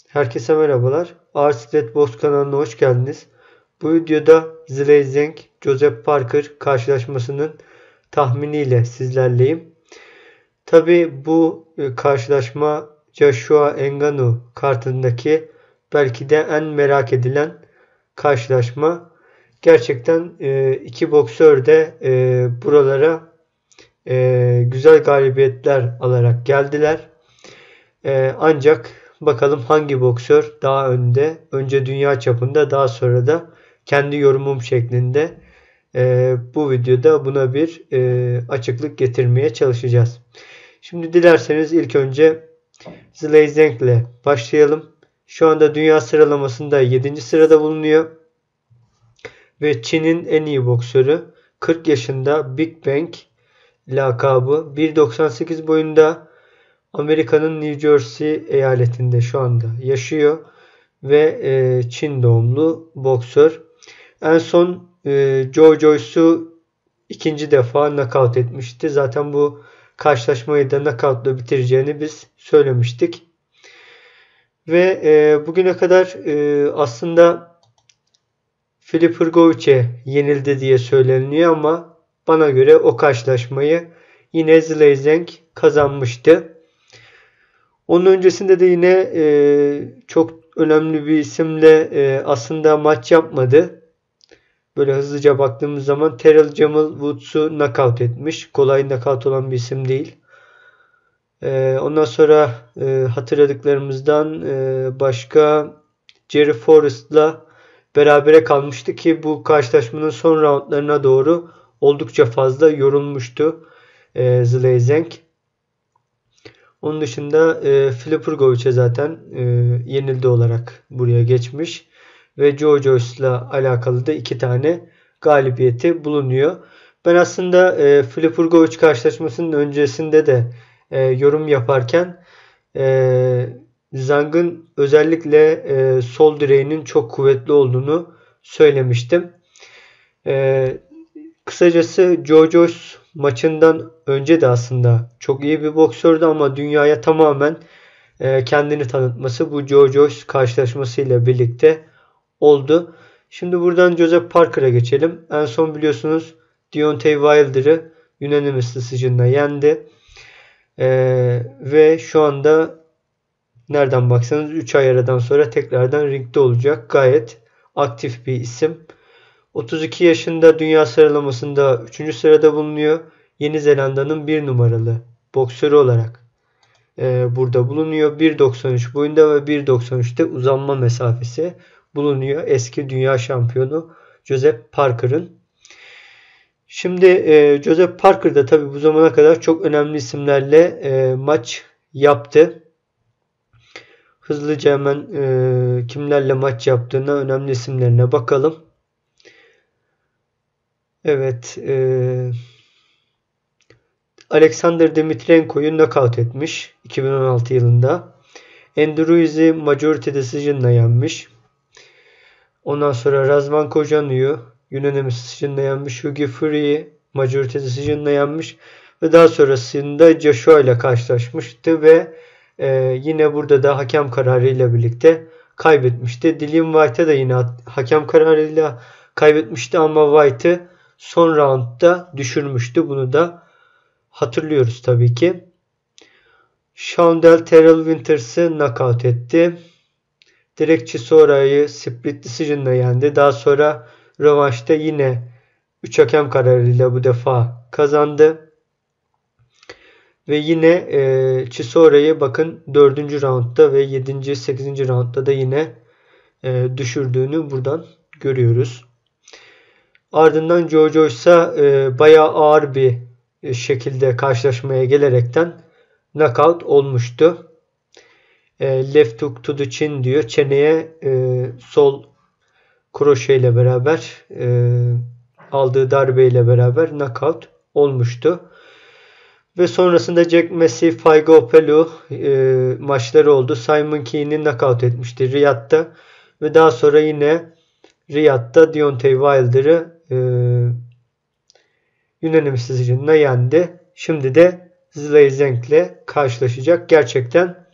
Herkese merhabalar. Arts Box kanalına hoş geldiniz. Bu videoda Zhilei Zhang, Joseph Parker karşılaşmasının tahminiyle sizlerleyim. Tabi bu karşılaşma Joshua Ngannou kartındaki belki de en merak edilen karşılaşma. Gerçekten iki boksör de buralara güzel galibiyetler alarak geldiler. Ancak bakalım hangi boksör daha önde? Önce dünya çapında, daha sonra da kendi yorumum şeklinde bu videoda buna bir açıklık getirmeye çalışacağız. Şimdi dilerseniz ilk önce Zhilei Zhang ile başlayalım. Şu anda dünya sıralamasında 7. sırada bulunuyor. Ve Çin'in en iyi boksörü, 40 yaşında, Big Bang lakabı, 1.98 boyunda, Amerika'nın New Jersey eyaletinde şu anda yaşıyor ve Çin doğumlu boksör. En son Joe Joyce'u ikinci defa knockout etmişti. Zaten bu karşılaşmayı da knockout'la bitireceğini biz söylemiştik. Ve bugüne kadar aslında Filip Hrgovic'e yenildi diye söyleniyor ama bana göre o karşılaşmayı yine Zhilei Zhang kazanmıştı. Onun öncesinde de yine çok önemli bir isimle aslında maç yapmadı. Böyle hızlıca baktığımız zaman Terrell Jamal Woods'u knockout etmiş. Kolay knockout olan bir isim değil. Ondan sonra hatırladıklarımızdan başka Jerry Forrest'la berabere kalmıştı ki bu karşılaşmanın son roundlarına doğru oldukça fazla yorulmuştu Zhilei Zhang. Onun dışında Filip Hrgovic'e zaten yenildi olarak buraya geçmiş. Ve Joe Joyce'la alakalı da 2 tane galibiyeti bulunuyor. Ben aslında Filip Hrgovic karşılaşmasının öncesinde de yorum yaparken Zhang'ın özellikle sol direğinin çok kuvvetli olduğunu söylemiştim. Kısacası Joe Joyce maçından önce de aslında çok iyi bir boksördü ama dünyaya tamamen kendini tanıtması bu Joe Joyce karşılaşmasıyla birlikte oldu. Şimdi buradan Joseph Parker'a geçelim. En son biliyorsunuz Deontay Wilder'ı unanimous decision'la yendi. Ve şu anda nereden baksanız 3 ay aradan sonra tekrardan ringde olacak. Gayet aktif bir isim. 32 yaşında dünya sıralamasında 3. sırada bulunuyor. Yeni Zelanda'nın 1 numaralı boksörü olarak burada bulunuyor. 1.93 boyunda ve 1.93'te uzanma mesafesi bulunuyor. Eski dünya şampiyonu Joseph Parker'ın. Şimdi Joseph Parker da tabii bu zamana kadar çok önemli isimlerle maç yaptı. Hızlıca hemen kimlerle maç yaptığına, önemli isimlerine bakalım. Evet. Alexander Dmitrienko'yu knockout etmiş 2016 yılında. Andy Ruiz'i majority decision'la yenmiş. Ondan sonra Razvan Kocanu'yu unanimous decision'la yenmiş. Hughie Fury'yi majority decision'la yenmiş. Ve daha sonrasında Joshua ile karşılaşmıştı ve yine burada da hakem kararıyla birlikte kaybetmişti. Dillian Whyte'a da yine hakem kararıyla kaybetmişti ama Whyte'ı son roundda düşürmüştü. Bunu da hatırlıyoruz tabii ki. Shondell Terrell Winters'ı knockout etti. Derek Chisora'yı split decision'la yendi. Daha sonra rövanşta yine 3 hakem kararıyla bu defa kazandı. Ve yine Chisora'yı bakın 4. roundda ve 7. 8. roundda da yine düşürdüğünü buradan görüyoruz. Ardından Joe Joyce'a bayağı ağır bir şekilde karşılaşmaya gelerekten knockout olmuştu. Left hook to the chin diyor. Çeneye sol kroşeyle beraber aldığı darbeyle beraber knockout olmuştu. Ve sonrasında Jack Massey, Faigo Pelu maçları oldu. Simon Kean'i knockout etmişti Riyad'da. Ve daha sonra yine Riyad'da Deontay Wilder'ı unanimous decision'la yendi. Şimdi de Zhilei Zhang ile karşılaşacak. Gerçekten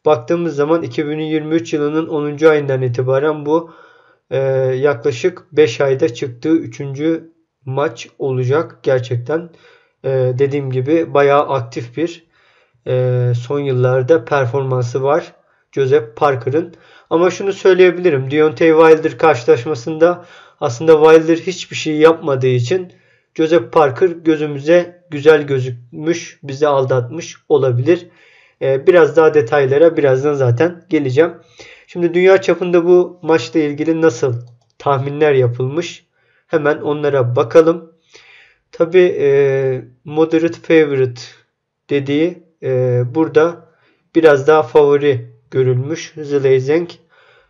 baktığımız zaman 2023 yılının 10. ayından itibaren bu yaklaşık 5 ayda çıktığı 3. maç olacak. Gerçekten dediğim gibi bayağı aktif bir son yıllarda performansı var Joseph Parker'ın. Ama şunu söyleyebilirim. Deontay Wilder karşılaşmasında aslında Wilder hiçbir şey yapmadığı için Joseph Parker gözümüze güzel gözükmüş, bizi aldatmış olabilir. Biraz daha detaylara birazdan zaten geleceğim. Şimdi dünya çapında bu maçla ilgili nasıl tahminler yapılmış? Hemen onlara bakalım. Tabi moderate favorite dediği burada biraz daha favori görülmüş Zhilei Zhang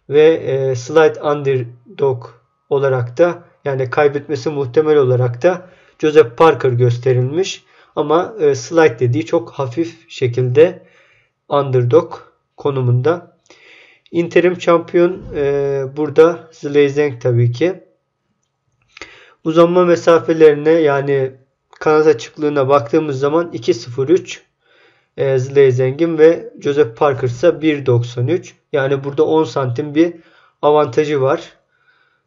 ve slight underdog olarak da, yani kaybetmesi muhtemel olarak da Joseph Parker gösterilmiş. Ama slight dediği çok hafif şekilde underdog konumunda. Interim şampiyon burada Zhilei Zhang tabii ki. Uzanma mesafelerine, yani kanat açıklığına baktığımız zaman 2.03 Zhilei Zhang'in ve Joseph Parker ise 1.93. Yani burada 10 santim bir avantajı var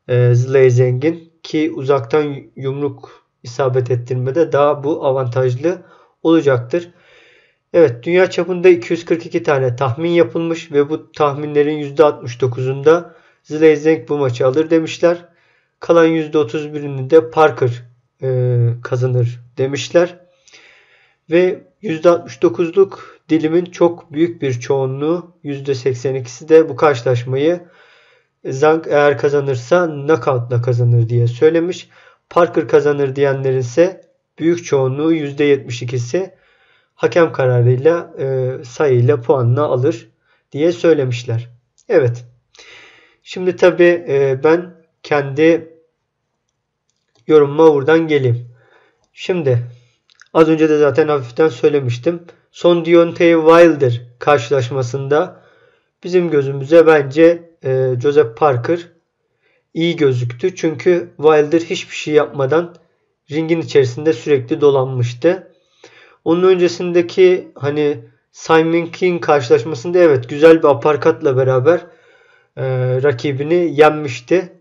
Zhilei Zhang'in, ki uzaktan yumruk isabet ettirmede daha bu avantajlı olacaktır. Evet, dünya çapında 242 tane tahmin yapılmış ve bu tahminlerin %69'unda Zhilei Zhang bu maçı alır demişler. Kalan %31'ini de Parker kazanır demişler. Ve %69'luk dilimin çok büyük bir çoğunluğu, %82'si de bu karşılaşmayı Zhang eğer kazanırsa knockout'la kazanır diye söylemiş. Parker kazanır diyenlerin ise büyük çoğunluğu %72'si hakem kararıyla sayıyla puanla alır diye söylemişler. Evet. Şimdi tabii ben kendi yorumuma buradan geleyim. Şimdi az önce de zaten hafiften söylemiştim. Son Deontay Wilder karşılaşmasında bizim gözümüze bence Joseph Parker iyi gözüktü. Çünkü Wilder hiçbir şey yapmadan ringin içerisinde sürekli dolanmıştı. Onun öncesindeki Simon King karşılaşmasında evet güzel bir aparkatla beraber rakibini yenmişti.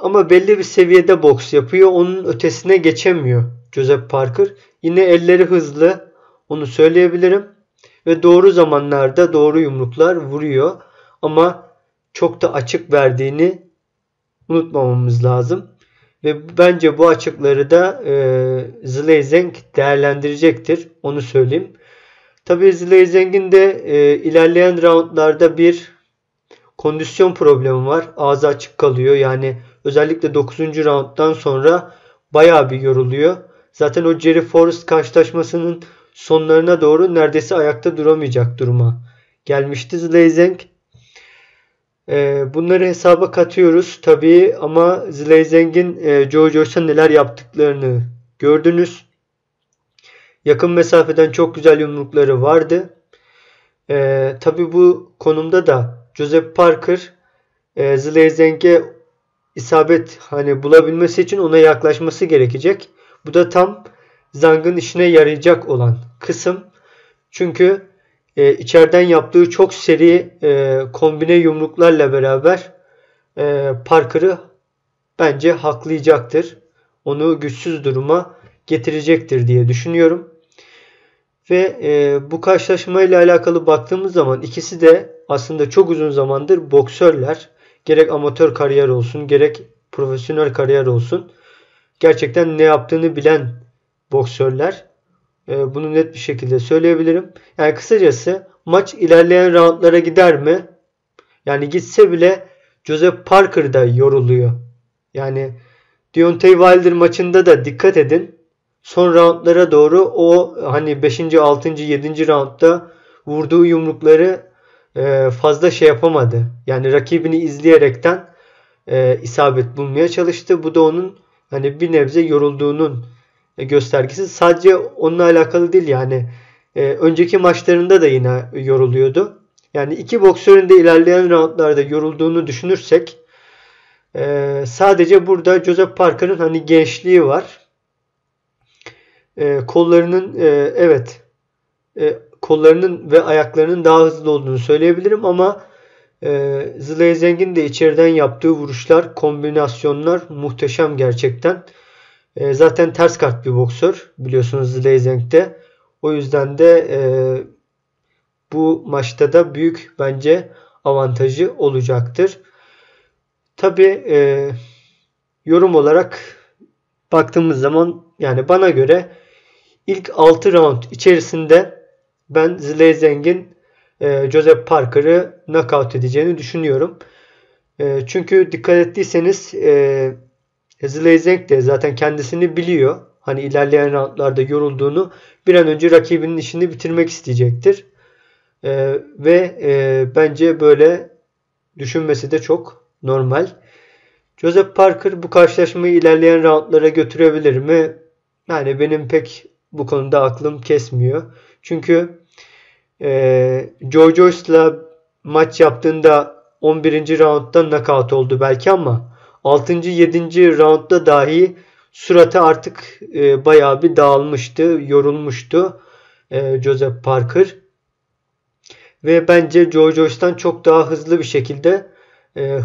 Ama belli bir seviyede boks yapıyor. Onun ötesine geçemiyor Joseph Parker. Yine elleri hızlı. Onu söyleyebilirim. Ve doğru zamanlarda doğru yumruklar vuruyor. Ama çok da açık verdiğini unutmamamız lazım. Ve bence bu açıkları da Zhilei Zhang değerlendirecektir. Onu söyleyeyim. Tabii Zhilei Zhang'in de ilerleyen roundlarda bir kondisyon problemi var. Ağzı açık kalıyor. Yani özellikle 9. rounddan sonra bayağı bir yoruluyor. Zaten o Jerry Forrest karşılaşmasının sonlarına doğru neredeyse ayakta duramayacak duruma gelmişti Zhilei Zhang. Bunları hesaba katıyoruz tabii, ama Zhilei Zhang'in Joe Joyce'a neler yaptıklarını gördünüz. Yakın mesafeden çok güzel yumrukları vardı. Tabii bu konumda da Joseph Parker Zhilei Zhang'e isabet bulabilmesi için ona yaklaşması gerekecek. Bu da tam Zhang'ın işine yarayacak olan kısım. Çünkü içeriden yaptığı çok seri kombine yumruklarla beraber Parker'ı bence haklayacaktır. Onu güçsüz duruma getirecektir diye düşünüyorum. Ve bu karşılaşmayla alakalı baktığımız zaman ikisi de aslında çok uzun zamandır boksörler. Gerek amatör kariyer olsun, gerek profesyonel kariyer olsun. Gerçekten ne yaptığını bilen boksörler. Bunu net bir şekilde söyleyebilirim. Yani kısacası maç ilerleyen roundlara gider mi? Yani gitse bile Joseph Parker da yoruluyor. Yani Deontay Wilder maçında da dikkat edin. Son roundlara doğru o 5. 6. 7. roundda vurduğu yumrukları fazla şey yapamadı. Yani rakibini izleyerekten isabet bulmaya çalıştı. Bu da onun bir nebze yorulduğunun göstergesi. Sadece onunla alakalı değil yani. Önceki maçlarında da yine yoruluyordu. Yani iki boksörün de ilerleyen roundlarda yorulduğunu düşünürsek sadece burada Joseph Parker'ın gençliği var. Kollarının kollarının ve ayaklarının daha hızlı olduğunu söyleyebilirim ama Zhilei Zhang'in de içeriden yaptığı vuruşlar, kombinasyonlar muhteşem gerçekten. Zaten ters kart bir boksör biliyorsunuz Zhilei Zhang'de. O yüzden de bu maçta da büyük bence avantajı olacaktır. Tabi yorum olarak baktığımız zaman yani bana göre ilk 6 round içerisinde ben Zhilei Zhang'in Joseph Parker'ı knockout edeceğini düşünüyorum. Çünkü dikkat ettiyseniz Zhilei Zhang de zaten kendisini biliyor. Hani ilerleyen roundlarda yorulduğunu, bir an önce rakibinin işini bitirmek isteyecektir. Bence böyle düşünmesi de çok normal. Joseph Parker bu karşılaşmayı ilerleyen roundlara götürebilir mi? Yani benim pek bu konuda aklım kesmiyor. Çünkü Joe Joyce'la maç yaptığında 11. roundda knockout oldu belki ama 6. 7. roundda dahi suratı artık bayağı bir dağılmıştı, yorulmuştu Joseph Parker. Ve bence Joe Joyce'dan çok daha hızlı bir şekilde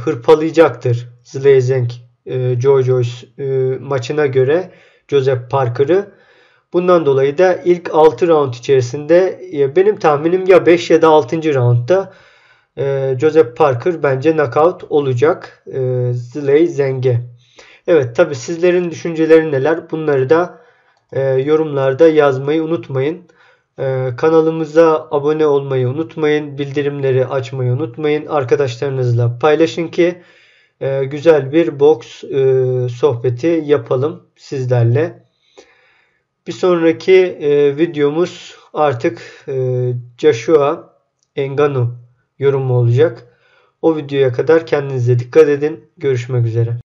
hırpalayacaktır Zhilei Zhang Joe Joyce maçına göre Joseph Parker'ı. Bundan dolayı da ilk 6 round içerisinde benim tahminim ya 5 ya da 6. roundda Joseph Parker bence knockout olacak Zhilei Zhang'e. Evet, tabi sizlerin düşünceleri neler? Bunları da yorumlarda yazmayı unutmayın. Kanalımıza abone olmayı unutmayın. Bildirimleri açmayı unutmayın. Arkadaşlarınızla paylaşın ki güzel bir boks sohbeti yapalım sizlerle. Bir sonraki videomuz artık Joshua Ngannou yorumu olacak. O videoya kadar kendinize dikkat edin. Görüşmek üzere.